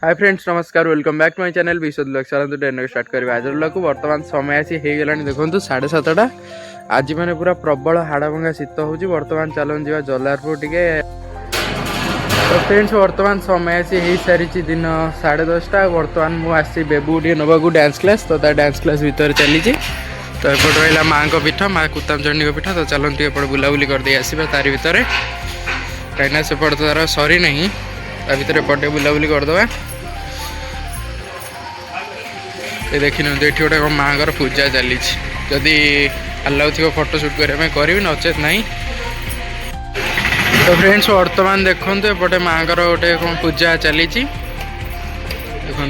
हाय friends नमस्कार welcome back to my channel विशोद blog चलते ट्रेन स्टार्ट करेंगे आज ब्लॉग को बर्तमान समय आसी हो गलानी देखो 7:30 आज मैंने पूरा प्रबल हाड़भंगा शीत हो बर्तमान चलन जा जलारपुर टे तो फ्रेंड्स बर्तमान समय आसी हो सारी दिन 10:30 बर्तमान मुझे बेबू टे नवा डांस क्लास तो डांस क्लास भितर चली तो एपट रहा माँ को पीठ माँ कुत्तामचंडी को पीठ तो चलते एपट बुलाबुली करदे आसवा तारी भितर कहीं सेपट तो तार सरी ना ता भितर एपटे बुलाबुली करदे देखी ये गोटे माँ पूजा चली जदि अलाउ थी फोटोशूट करने करी नचेत ना तो फ्रेंड्स वर्तमान देखो एपटे माँ गोटे कौन पूजा चली देखो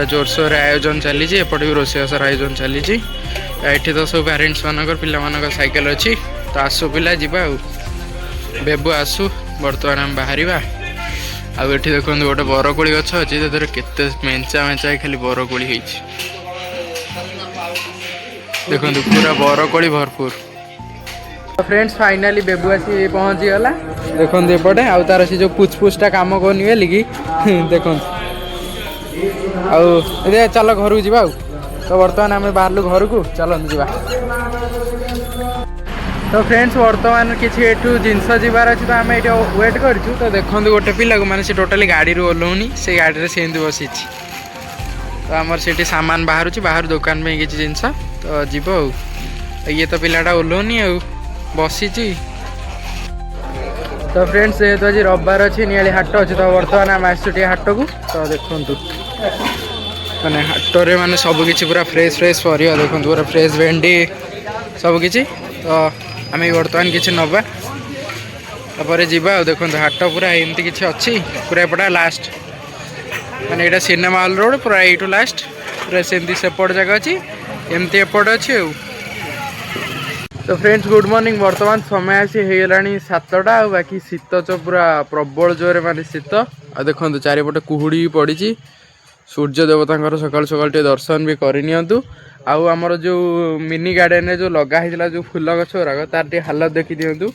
जोरसोर आयोजन चली एपटे भी रोषेईसर आयोजन चली ये तो सब पेरेन्ट्स मानक पिला मानक साइकेल अच्छी तो आसु पिला जावा बेबू आसु बर्तमान आम बाहर आउ एठी देखो गोटे बरकोली गछ अच्छी केते मेंचा मेंचा खाली बरकोली देखो पूरा बरकोली भरपूर तो फ्रेंड्स फाइनाली बेबू आसी पहुँची गला देखो एपटे आउ तार से जो पुछपुछटा काम करनी बोली कि देखो आउ चल घर को जावा तो बर्तमान आम बाहर घर को चलते जावा तो फ्रेंड्स बर्तमान किसी एठू जिनस जबार अच्छी तो आम ये वेट करूँ तो देखो गोटे पिला को मैंने टोटाली गाड़ी ओह्लौनी से गाड़ी से बसी तो आमर से सामान बाहर बाहर दुकान में किसी जिनस तो जीव ये तो पिलाटा ओह्लौनी बसी तो फ्रेंड्स जेहेतु आज रविवार अच्छी नियाली हाट अच्छी तो बर्तमान आम आसुटे हाट को तो देखु मैंने हाटरे मैंने सबकि पूरा फ्रेश फ्रेश परिया देखो पूरा फ्रेश भेंडी सबकि तो आम बर्तमान किसी नवा तापर जावा देखो हाट पूरा एमती किसी अच्छी पूरा एपटा लास्ट माने यहाँ सिनेमा हॉल रोड पूरा यू लास्ट पूरा सेमती सेपट जगह अच्छी एमती एपट अच्छी तो फ्रेंड्स गुड मॉर्निंग बर्तमान समय आसी हो गलानी 7टा बाकी शीत तो पूरा प्रबल जोरे माने शीत आ देखो चारिपटे कुहुड़ी पड़ी सूर्य देवता सकाल सकाल दर्शन भी करनी आउ आमर जो मिनी गार्डन जो लगा जो फूल गछ गुराक तार हालत देखी दिंतु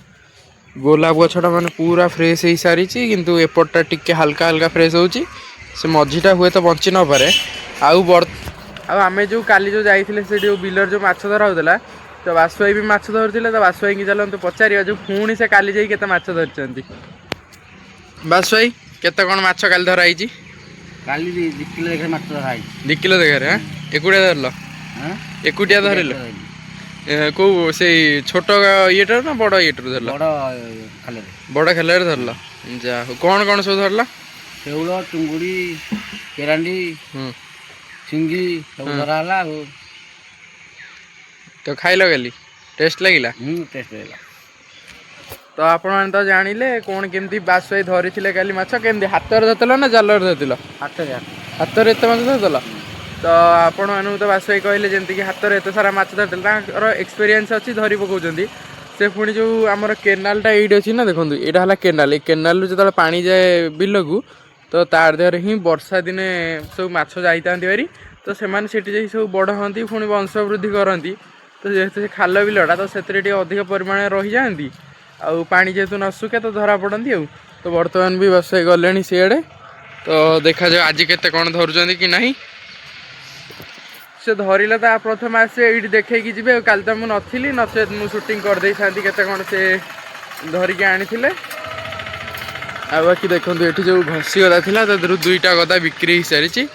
गोलाप गछटा माने पूरा फ्रेश हो सारी किंतु एपटा टिके हल्का हल्का फ्रेश हो मझीटा हुए तो बंची न पारे आम जो काली जो जाइए जो बिलर जो माछ धरा होता तो बासुई भी माछ धरते तो बासुई की चलते पचार जो पुणी से काली जाई केते माछ धरचंती बासुई केते कौन माछ काली धराई काली 2 किलो देखा माछ धराई 2 किलो देखा एकुटिया धरल एकुटिया धरल कौ से छोट ये ना बड़ ये धरल बड़ खेल धरल जा कौन कौन सब धरल शेउल चुंगुड़ी केरांडी सिंगी सब धराला तो खाइल गली टेस्ट लगिला टेस्ट लगिला तो आपण मैंने तो जानिले कौन केमती बासुई धरी काली माछ केमती हाथ धरल ना जाल धरल हाथ एत माछ धरल तो आपण मानू तो बासुई कहले जमती कि हाथ में एत सारा माछ धरल एक्सपीरियंस अच्छी धरी पकाउछंती से पुणी जो आमर केनालटा ये अच्छी ना देखो यहाँ है केनाल केनाल जो पानी जाए बिल को तो तार देहर ही वर्षा दिने सब माछ जाता भारी तो से सब बड़ हाँ पुणी वंश वृद्धि करती तो जेहेतु से खाल बिलटा तो से अधिक परिमाण रही जाती आउ पानी जेहेतु न सुखे तो धरा पड़ती तो बर्तमान भी बासुई गले सीआड़े तो देखा जाए आज केते कौन धरुचंती कि नहीं से धरला तो प्रथम आसे ये देखे जी काल तो मुझे नी नचे मुझे शूटिंग करदे था केते कौन से धरिकी आनी आ बाकी देखो ये जो घसी गदा था तो 2टा गदा बिक्री हो सारी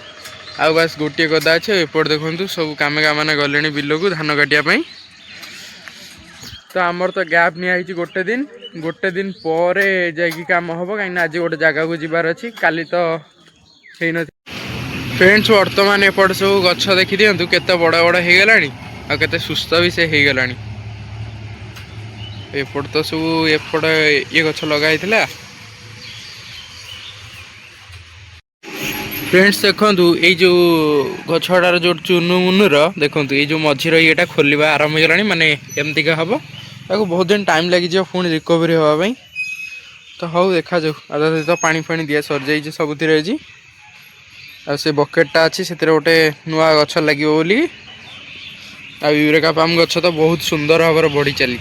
आउ बास गोटे गदा अच्छे एपट देखो सब कामे मैंने गले बिल को धान काटापी तो आमर तो गैप नहीं गोटे दिन पर जाकि कम हम कहीं आज गोटे जगह को जबार अच्छी काली तो है फ्रेंड्स वर्तमान एपट सब गछ देखी दिंतु केते बड़ बड़ हो गलानी आ केते सुस्थ भी से हो गलानी एपट तो सब एपट ये गछ लगाई फ्रेंड्स देखु ये जो गछटार जो चुनु मुनुर देखो ये जो मझीर ये खोलवा आरंभ हो गलानी माने एमतीका हम ताको बहुत दिन टाइम लगी पुणी रिकवरी होगापी तो हाउ देखा जाऊ आधा तो पानी फाणी दिया सर जाइए सबुति आ से बकेटा अच्छी से गोटे नुआ गछ लगे बोली आ यूरेका पाम गछ तो बहुत सुंदर भाव बढ़ी चली।